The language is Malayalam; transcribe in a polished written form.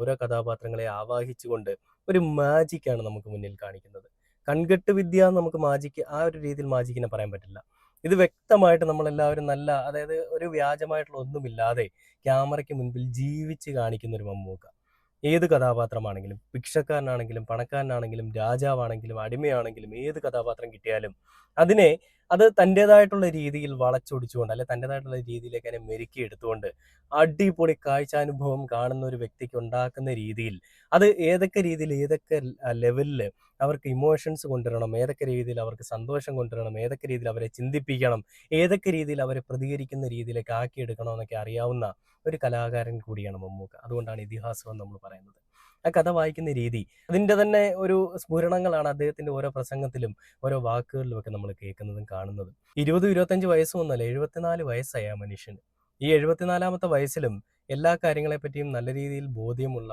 ഓരോ കഥാപാത്രങ്ങളെ ആവാഹിച്ചുകൊണ്ട് ഒരു മാജിക്കാണ് നമുക്ക് മുന്നിൽ കാണിക്കുന്നത്. കൺകെട്ട് വിദ്യ എന്ന് നമുക്ക് മാജിക്ക് ആ ഒരു രീതിയിൽ മാജിക്കിനെ പറയാൻ പറ്റില്ല. ഇത് വ്യക്തമായിട്ട് നമ്മളെല്ലാവരും നല്ല അതായത് ഒരു വ്യാജമായിട്ടുള്ള ഒന്നുമില്ലാതെ ക്യാമറയ്ക്ക് മുൻപിൽ ജീവിച്ച് കാണിക്കുന്ന ഒരു മമ്മൂക്ക. ഏത് കഥാപാത്രമാണെങ്കിലും ഭിക്ഷക്കാരനാണെങ്കിലും പണക്കാരനാണെങ്കിലും രാജാവാണെങ്കിലും അടിമയാണെങ്കിലും ഏത് കഥാപാത്രം കിട്ടിയാലും അതിനെ അത് തൻ്റെതായിട്ടുള്ള രീതിയിൽ വളച്ചൊടിച്ചുകൊണ്ട് അല്ലെ തൻ്റെതായിട്ടുള്ള രീതിയിലേക്ക് അതിനെ മെരുക്കിയെടുത്തുകൊണ്ട് അടിപൊളി കാഴ്ചാനുഭവം കാണുന്ന ഒരു വ്യക്തിക്ക് ഉണ്ടാക്കുന്ന രീതിയിൽ അത് ഏതൊക്കെ രീതിയിൽ ഏതൊക്കെ ലെവലിൽ അവർക്ക് ഇമോഷൻസ് കൊണ്ടുവരണം, ഏതൊക്കെ രീതിയിൽ അവർക്ക് സന്തോഷം കൊണ്ടുവരണം, ഏതൊക്കെ രീതിയിൽ അവരെ ചിന്തിപ്പിക്കണം, ഏതൊക്കെ രീതിയിൽ അവരെ പ്രതികരിക്കുന്ന രീതിയിലേക്ക് ആക്കിയെടുക്കണം എന്നൊക്കെ അറിയാവുന്ന ഒരു കലാകാരൻ കൂടിയാണ് മമ്മൂക്ക. അതുകൊണ്ടാണ് ഇതിഹാസം എന്ന് നമ്മൾ പറയുന്നത്. ആ കഥ വായിക്കുന്ന രീതി അതിൻ്റെ തന്നെ ഒരു സ്ഫുരണങ്ങളാണ് അദ്ദേഹത്തിൻ്റെ ഓരോ പ്രസംഗത്തിലും ഓരോ വാക്കുകളിലും ഒക്കെ നമ്മൾ കേൾക്കുന്നതും കാണുന്നതും. 20-25 വയസ്സൊന്നുമല്ല, 74 വയസ്സായി ആ മനുഷ്യന്. ഈ 74-ാമത്തെ വയസ്സിലും എല്ലാ കാര്യങ്ങളെപ്പറ്റിയും നല്ല രീതിയിൽ ബോധ്യമുള്ള